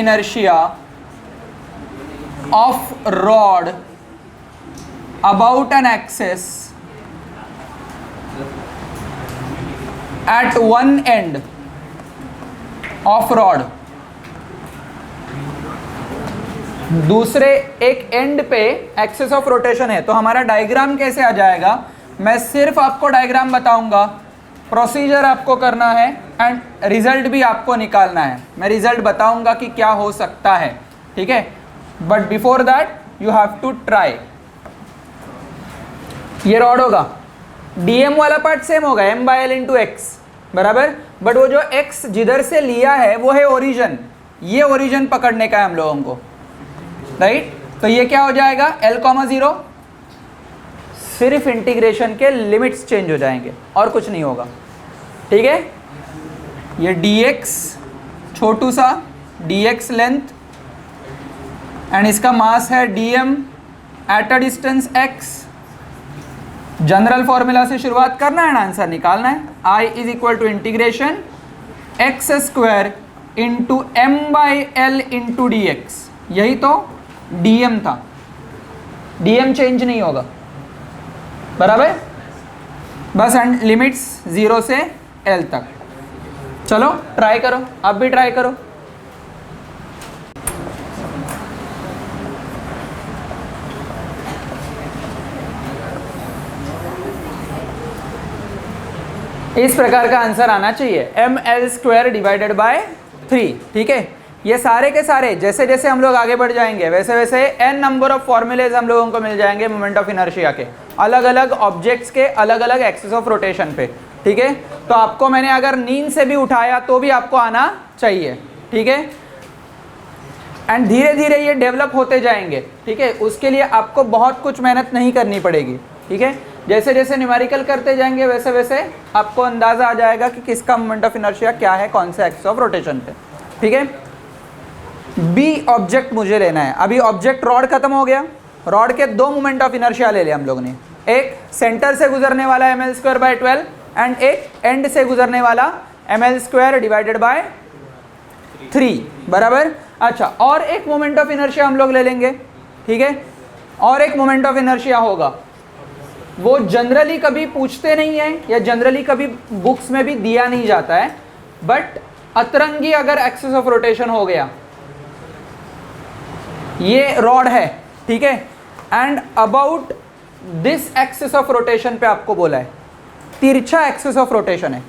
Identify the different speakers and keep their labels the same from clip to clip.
Speaker 1: inertia of rod about an axis at one end of rod, दूसरे एक and पे axis of rotation है। तो हमारा डायग्राम कैसे आ जाएगा, मैं सिर्फ आपको डायग्राम बताऊंगा, प्रोसीजर आपको करना है एंड रिजल्ट भी आपको निकालना है। मैं रिजल्ट बताऊंगा कि क्या हो सकता है, ठीक है, but before that you have to try. ये रॉड होगा, डीएम वाला पार्ट सेम होगा, M by L into x बराबर, बट वो जो एक्स जिधर से लिया है वो है ओरिजिन, ये ओरिजिन पकड़ने का है हम लोगों को, राइट। तो ये क्या हो जाएगा, एल कॉमा जीरो, सिर्फ इंटीग्रेशन के लिमिट्स चेंज हो जाएंगे और कुछ नहीं होगा, ठीक है। ये dx छोटू सा dx लेंथ एंड इसका मास है dm at a distance x। General formula से शुरुआत करना है, आंसर निकालना है। I is equal to integration x square into M by L into d x, यही तो dm था, dm चेंज नहीं होगा बराबर, बस एंड लिमिट्स 0 से l तक। चलो ट्राई करो, आप भी ट्राई करो। इस प्रकार का आंसर आना चाहिए, M L square divided by 3, ठीक है। ये सारे के सारे जैसे जैसे हम लोग आगे बढ़ जाएंगे वैसे वैसे n नंबर ऑफ फॉर्मूलेज हम लोगों को मिल जाएंगे मोमेंट ऑफ इनर्शिया के, अलग अलग ऑब्जेक्ट्स के अलग अलग एक्सिस ऑफ रोटेशन पे, ठीक है। तो आपको मैंने अगर नींद से भी उठाया तो भी आपको आना चाहिए, ठीक है। एंड धीरे धीरे ये डेवलप होते जाएंगे, ठीक है। उसके लिए आपको बहुत कुछ मेहनत नहीं करनी पड़ेगी, ठीक है। जैसे जैसे न्यूमेरिकल करते जाएंगे वैसे वैसे आपको अंदाजा आ जाएगा कि किसका मोमेंट ऑफ इनर्शिया क्या है, कौन से एक्सिस ऑफ रोटेशन पे, ठीक है। बी ऑब्जेक्ट मुझे लेना है। अभी ऑब्जेक्ट रॉड खत्म हो गया, रॉड के दो मोमेंट ऑफ इनर्शिया ले लिया हम लोग ने, एक सेंटर से गुजरने वाला M L square by 12 end एक एंड से गुजरने वाला M L square divided by 3 बराबर। अच्छा, और एक मोमेंट ऑफ इनर्शिया हम लोग ले लेंगे, ठीक है। और एक मोमेंट ऑफ इनर्शिया होगा, वो जनरली कभी पूछते नहीं है या जनरली कभी बुक्स में भी दिया नहीं जाता है, बट अतरंगी अगर एक्सिस ऑफ रोटेशन हो गया, ये रॉड है, ठीक है, and about this axis of rotation पे आपको बोला है, तिरछा एक्सिस ऑफ रोटेशन है,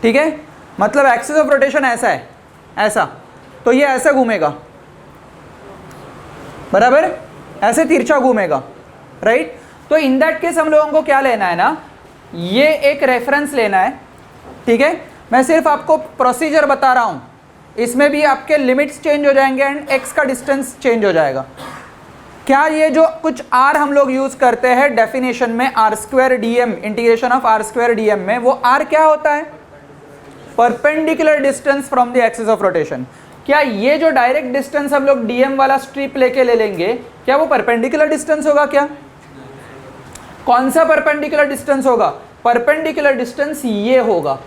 Speaker 1: ठीक है। मतलब एक्सिस ऑफ रोटेशन ऐसा है, ऐसा, तो ये ऐसे घूमेगा बराबर, ऐसे तिरछा घूमेगा, राइट। तो इन दैट केस हम लोगों को क्या लेना है ना, ये एक रेफरेंस लेना है, ठीक है। मैं सिर्फ आपको प्रोसीजर बता रहा हूँ, इसमें भी आपके लिमिट्स चेंज हो जाएंगे एंड एक्स का डिस्टेंस चेंज हो जाएगा। क्या ये जो कुछ आर हम लोग यूज करते हैं डेफिनेशन में, R square d M, integration of are square d M में, वो आर क्या होता है, perpendicular distance from the axis of rotation. क्या ये जो डायरेक्ट डिस्टेंस हम लोग डीएम वाला स्ट्रिप लेके ले लेंगे, क्या वो परपेंडिकुलर डिस्टेंस होगा? क्या कौन सा परपेंडिकुलर डिस्टेंस होगा? परपेंडिकुलर डिस्टेंस ये होगा,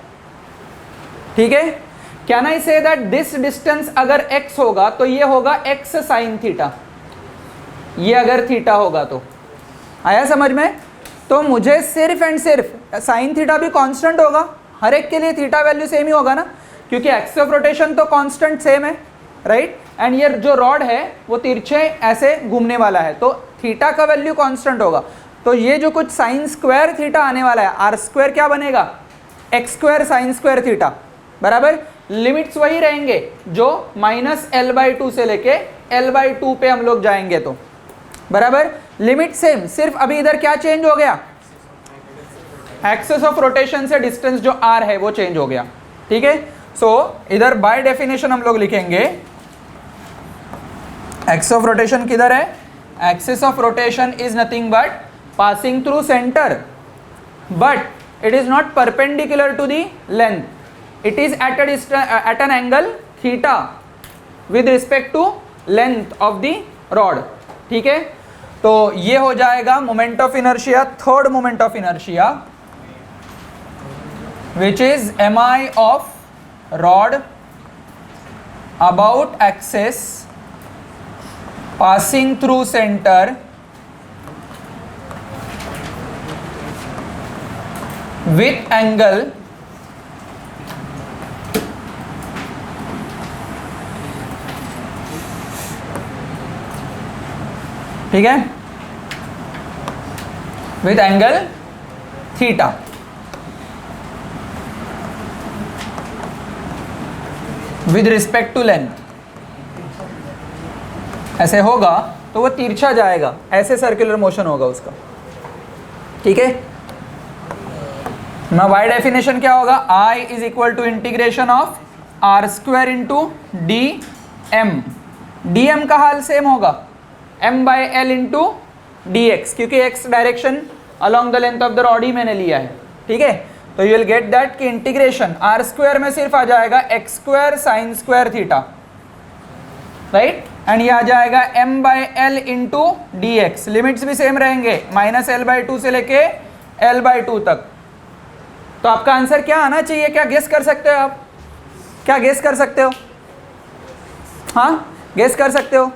Speaker 1: ठीक है। Can I say that this distance अगर x होगा तो ये होगा x साइन थीटा, ये अगर थीटा होगा तो आया समझ में। तो मुझे सिर्फ एंड सिर्फ साइन थीटा भी कांस्टेंट होगा, हर एक के लिए थीटा वैल्यू सेम ही होगा ना, क्योंकि एक्सिस ऑफ रोटेशन तो कांस्टेंट सेम है, राइट। एंड ये जो रॉड है वो तिरछे ऐसे घूमने वाला है, तो थीटा का वैल्यू कांस्टेंट होगा। तो ये जो कुछ साइन स्क्वायर थीटा आने वाला है, आर स्क्वायर क्या बनेगा, x square sine square theta बराबर। लिमिट्स वही रहेंगे जो -l/2 से लेके l/2 पे हम लोग जाएंगे तो बराबर, लिमिट सेम। सिर्फ अभी इधर क्या चेंज हो गया, एक्सिस ऑफ रोटेशन से डिस्टेंस जो r है वो चेंज हो गया, ठीक है। सो इधर बाय डेफिनेशन हम लोग लिखेंगे एक्सिस ऑफ रोटेशन किधर है, axis of rotation is nothing but passing through center, but it is not perpendicular to the length, it is at an angle theta with respect to length of the rod, ठीक है। तो ये हो जाएगा moment of inertia, third moment of inertia which is mi of rod about axis passing through center with angle ठीक है, with angle theta. With respect to length ऐसे होगा तो वो तिरछा जाएगा, ऐसे सर्कुलर मोशन होगा उसका। ठीक है, ना वाई डेफिनेशन क्या होगा, I is equal to integration of are square into d m. D m का हाल सेम होगा m by L into d x, क्योंकि x direction along the length of the rod ही मैंने लिया है। ठीक है, तो यू विल गेट दैट कि इंटीग्रेशन आर स्क्वायर में सिर्फ आ जाएगा x square sine square theta, right, and ये आ जाएगा m by L into d x. Limits भी सेम रहेंगे, माइनस एल बाई टू से लेके एल बाई टू तक। तो आपका आंसर क्या आना चाहिए, क्या गेस कर सकते हो आप, क्या गेस कर सकते हो, हाँ गेस कर सकते हो।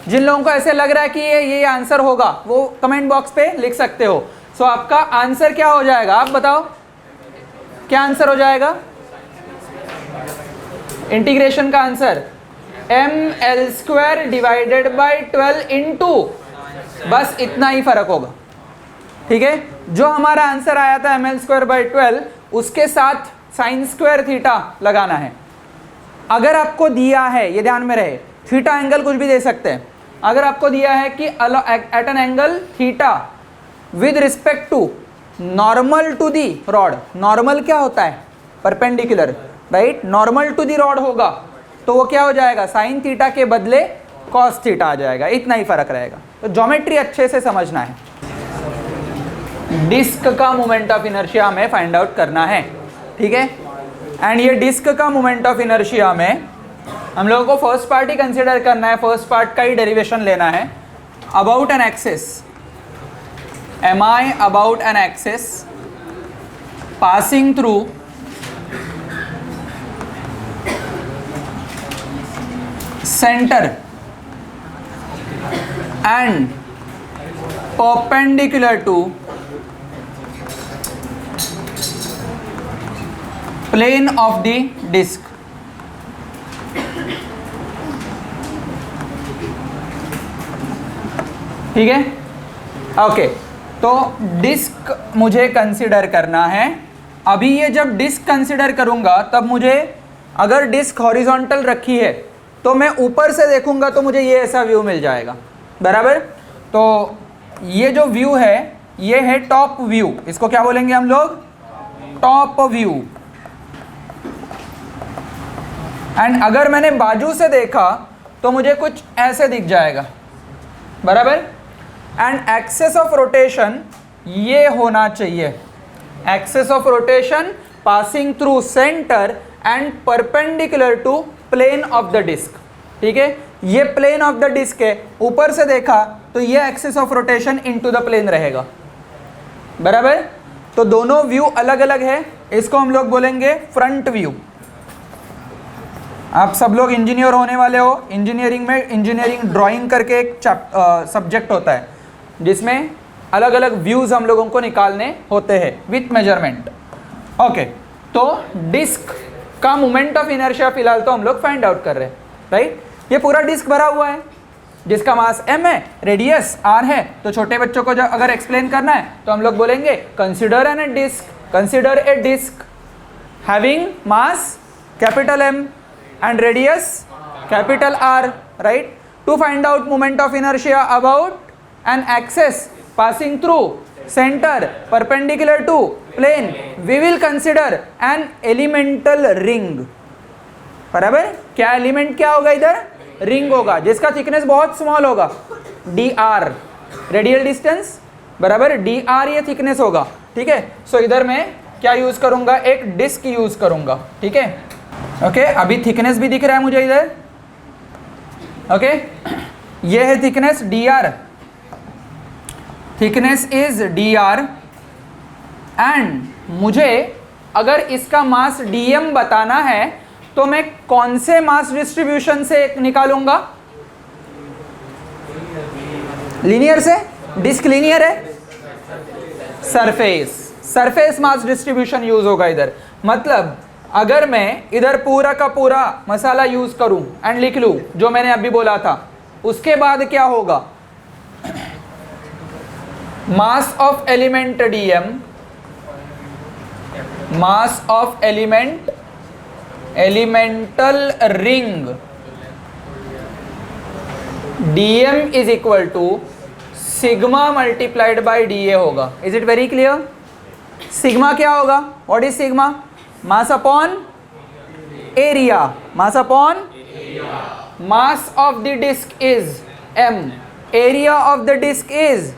Speaker 1: जिन लोगों को ऐसे लग रहा है कि ये आंसर होगा वो कमेंट बॉक्स पे लिख सकते हो। सो आपका आंसर क्या हो जाएगा, आप बताओ क्या आंसर हो जाएगा। इंटीग्रेशन का answer M L square divided by 12 into, बस इतना ही फर्क होगा। ठीक है, जो हमारा आंसर आया था एम एल स्क्वायर बाई 12, उसके साथ साइन स्क्वायर थीटा लगाना है। अगर आपको दिया है, ये ध्यान में रहे, थीटा एंगल कुछ भी दे सकते हैं। अगर आपको दिया है कि at an angle theta with respect to normal to the rod, normal क्या होता है, perpendicular, right, normal to the rod होगा तो वो क्या हो जाएगा, साइन थीटा के बदले कॉस थीटा आ जाएगा, इतना ही फर्क रहेगा। तो ज्योमेट्री अच्छे से समझना है। डिस्क का मोमेंट ऑफ इनर्शिया हमें फाइंड आउट करना है। ठीक है, एंड ये डिस्क का मोमेंट ऑफ इनर्शिया में हम लोगों को फर्स्ट पार्ट ही कंसिडर करना है, फर्स्ट पार्ट का ही डेरिवेशन लेना है। About an axis, M I about an axis passing through center and perpendicular to plane of the disc. ठीक है, ओके, तो डिस्क मुझे कंसिडर करना है। अभी ये जब डिस्क कंसिडर करूंगा तब मुझे, अगर डिस्क हॉरिजॉन्टल रखी है तो मैं ऊपर से देखूंगा तो मुझे ये ऐसा व्यू मिल जाएगा, बराबर। तो ये जो व्यू है ये है टॉप व्यू, इसको क्या बोलेंगे हम लोग, टॉप व्यू। एंड अगर मैंने बाजू से देखा तो मुझे कुछ ऐसे दिख जाएगा, बराबर। एंड एक्सेस ऑफ रोटेशन ये होना चाहिए, axis of rotation passing through center and perpendicular to plane of the disc. ठीक है, ये प्लेन ऑफ द डिस्क है, ऊपर से देखा तो ये axis of rotation into the plane रहेगा, बराबर। तो दोनों व्यू अलग अलग है, इसको हम लोग बोलेंगे फ्रंट व्यू। आप सब लोग इंजीनियर होने वाले हो, इंजीनियरिंग में इंजीनियरिंग ड्राइंग करके एक सब्जेक्ट होता है जिसमें अलग अलग व्यूज़ हम लोगों को निकालने होते हैं विथ मेजरमेंट। ओके, तो डिस्क का मोमेंट ऑफ इनर्शिया फिलहाल तो हम लोग फाइंड आउट कर रहे हैं, राइट। ये पूरा डिस्क भरा हुआ है जिसका मास m है, रेडियस r है। तो छोटे बच्चों को जब अगर एक्सप्लेन करना है तो हम लोग बोलेंगे consider an a disc, consider a disc having mass capital M and radius capital R, right, to find out moment of inertia about an axis passing through center perpendicular to plane, we will consider an elemental ring, बराबर। क्या element क्या होगा इधर, ring होगा, जिसका thickness बहुत small होगा, dr radial distance, बराबर, dr ये थिकनेस होगा। ठीक है, सो इधर मैं क्या यूज करूंगा, एक डिस्क यूज करूंगा। ठीक है, ओके, अभी थिकनेस भी दिख रहा है मुझे इधर। ओके, ये है thickness dr, thickness is dr and मुझे अगर इसका मास dm बताना है तो मैं कौन से मास डिस्ट्रीब्यूशन से निकालूंगा? लीनियर से। डिस्क लीनियर है, सरफेस मास डिस्ट्रीब्यूशन यूज होगा इधर। मतलब अगर मैं इधर पूरा का पूरा मसाला यूज करूं एंड लिख लूं जो मैंने अभी बोला था, उसके बाद क्या होगा? Mass of element d m, mass of elemental ring d m is equal to sigma multiplied by d a होगा। Is it very clear? Sigma क्या होगा? What is sigma? Mass upon area, mass upon mass of the disc is m, area of the disc is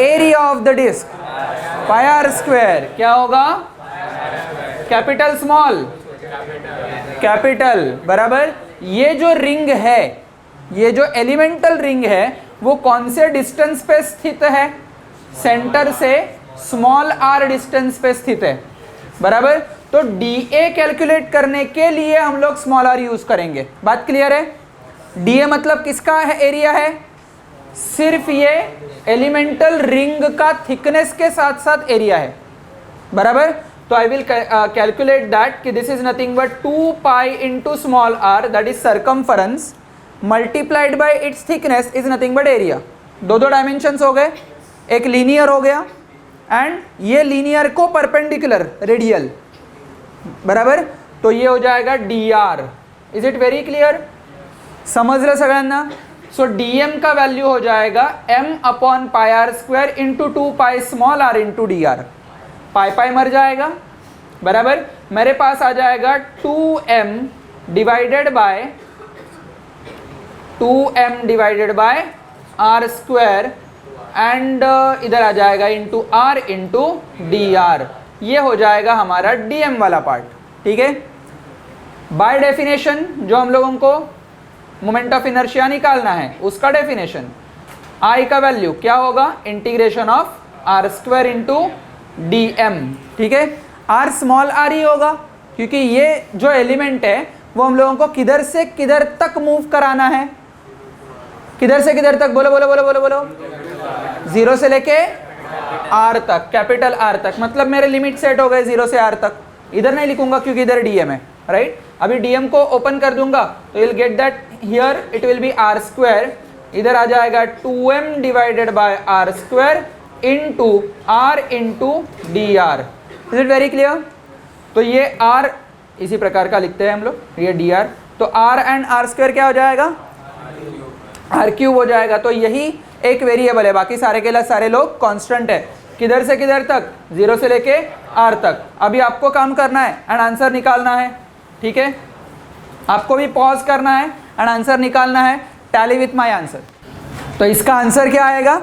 Speaker 1: area of the disc pi r square. क्या होगा? Capital small capital, बराबर। ये जो ring है, ये जो एलिमेंटल रिंग है, वो कौन से डिस्टेंस पे स्थित है? सेंटर से स्मॉल r डिस्टेंस पे स्थित है, बराबर। तो dA कैलकुलेट करने के लिए हम लोग स्मॉल r यूज करेंगे। बात क्लियर है? dA मतलब किसका है? एरिया है। सिर्फ ये एलिमेंटल रिंग का थिकनेस के साथ साथ एरिया है, बराबर। तो आई विल कैलकुलेट दैट कि this is nothing but 2 pi into small r, that is circumference, multiplied by it's thickness is nothing but area. दो डायमेंशंस हो गए, एक लीनियर हो गया एंड ये लीनियर को परपेंडिकुलर रेडियल, बराबर। तो ये हो जाएगा dr। Is it very clear? समझलं सगळ्यांना? सो dm का वैल्यू हो जाएगा m upon pi r square into 2 pi small r into dr। Pi pi मर जाएगा, बराबर। मेरे पास आ जाएगा 2m divided by r square and इधर आ जाएगा इंटू r इंटू dr। ये हो जाएगा हमारा dm वाला पार्ट, ठीक है। बाय डेफिनेशन जो हम लोगों को मोमेंट ऑफ इनर्शिया निकालना है, उसका डेफिनेशन I का वैल्यू क्या होगा? Integration of r square into dm, ठीक है। r स्मॉल r ही होगा क्योंकि ये जो एलिमेंट है वो हम लोगों को किधर से किधर तक मूव कराना है? किधर से किधर तक? बोलो बोलो बोलो बोलो बोलो। 0 से लेके r तक, कैपिटल R तक। मतलब मेरे लिमिट सेट हो गए 0 से r तक। इधर नहीं लिखूंगा क्योंकि इधर dm है, राइट। अभी dm को ओपन कर दूंगा तो you will get that here it will be r square, इधर आ जाएगा 2m divided by r square into r into dr। Is it very clear? तो ये r इसी प्रकार का लिखते हैं हम लोग, ये dr। तो r एंड r स्क्वायर क्या हो जाएगा? r क्यूब हो जाएगा। तो यही एक वेरिएबल है, बाकी सारे के लिए सारे लोग कांस्टेंट है। किधर से किधर तक? 0 से लेके r तक। अभी आपको काम करना है एंड आंसर निकालना है, ठीक है। आपको भी पॉज करना है एंड आंसर निकालना है। Tally with my answer. तो इसका आंसर क्या आएगा?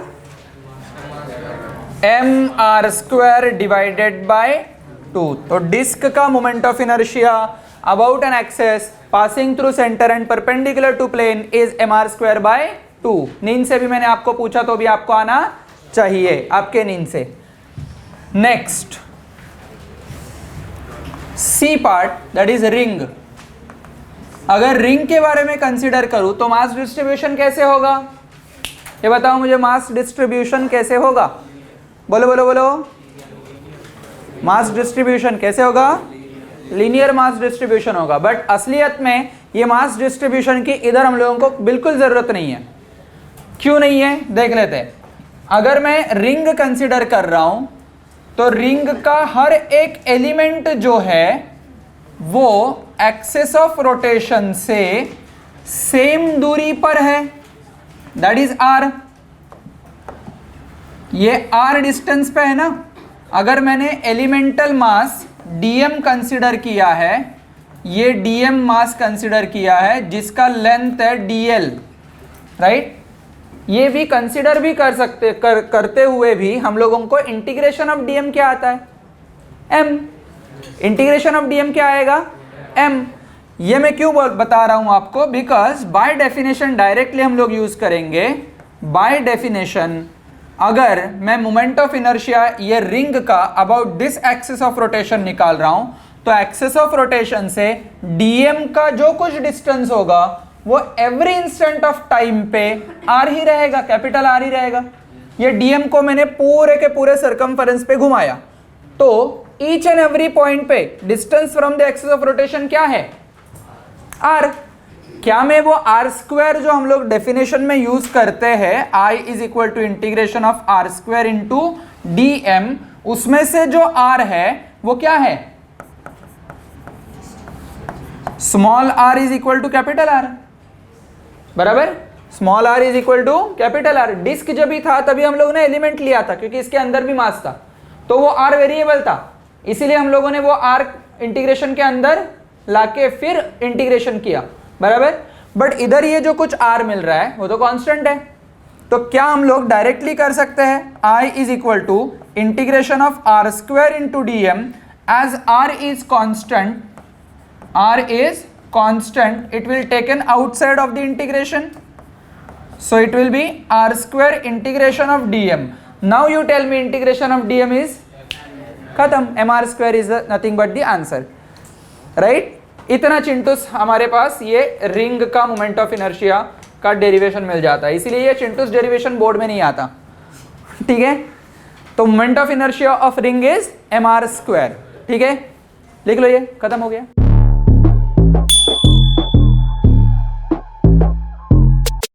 Speaker 1: mr square divided by 2। तो डिस्क का moment of inertia about an axis passing through center and perpendicular to plane is mr square by 2। नींद से भी मैंने आपको पूछा तो भी आपको आना चाहिए, आपके नींद से। Next C part, that is ring. अगर रिंग के बारे में कंसीडर करूं तो मास डिस्ट्रीब्यूशन कैसे होगा? ये बताओ मुझे, मास डिस्ट्रीब्यूशन कैसे होगा? बोलो बोलो बोलो। मास डिस्ट्रीब्यूशन कैसे होगा? लीनियर मास डिस्ट्रीब्यूशन होगा। बट असलियत में ये मास डिस्ट्रीब्यूशन की इधर हम लोगों को बिल्कुल ज़रूरत नहीं है। क्यों नहीं है? देख लेते हैं। अगर मैं रिंग कंसीडर कर रहा हूं तो रिंग का हर एक एलिमेंट जो है वो एक्सिस ऑफ रोटेशन से सेम दूरी पर है, दैट इज r। ये r डिस्टेंस पे है ना। अगर मैंने एलिमेंटल मास dm कंसीडर किया है, ये dm मास कंसीडर किया है जिसका लेंथ है dl, राइट। ये भी कंसीडर भी कर सकते करते हुए भी हम लोगों को इंटीग्रेशन ऑफ dm क्या आता है? m। इंटीग्रेशन ऑफ dm क्या आएगा? m। ये मैं क्यों बता रहा हूं आपको? बिकॉज बाय डेफिनेशन डायरेक्टली हम लोग यूज करेंगे। बाय डेफिनेशन अगर मैं मोमेंट ऑफ इनर्शिया ये रिंग का about this axis of rotation निकाल रहा हूं तो एक्सिस ऑफ रोटेशन से डीएम का जो कुछ डिस्टेंस होगा वो एवरी इंस्टेंट ऑफ टाइम पे आर ही रहेगा, कैपिटल आर ही रहेगा। ये डीएम को मैंने पूरे के पूरे सर्कमफेरेंस पे घुमाया, तो ईच एंड एवरी पॉइंट पे distance from the axis of rotation क्या है, आर। क्या मैं वो आर स्क्वायर जो हम लोग डेफिनेशन में यूज करते हैं, I is equal to integration of are square into d m, उसमें से जो आर है वो क्या है, small r is equal to capital R, बराबर। Small r is equal to capital R. Disc जब भी था तभी हम लोगों ने एलिमेंट लिया था, क्योंकि इसके अंदर भी मास था, तो वो आर वेरिएबल था, इसीलिए हम लोगों ने वो आर इंटीग्रेशन के अंदर लाके फिर इंटीग्रेशन किया, बराबर। बट इधर ये जो कुछ आर मिल रहा है वो तो कांस्टेंट है, तो क्या हम लोग डायरेक्टली कर सकते हैं, I is equal to integration of are square into d m, as r is constant, R is constant, it will taken outside of the integration, so it will be R square integration of dm. Now you tell me integration of dm is खत्म, mr square is nothing but the answer, right? इतना चिंटूस हमारे पास ये ring का moment of inertia का derivation मिल जाता है, इसीलिए ये चिंटूस डेरिवेशन बोर्ड में नहीं आता, ठीक है। तो moment of inertia of ring is mr square, ठीक है, लिख लो, ये खत्म हो गया।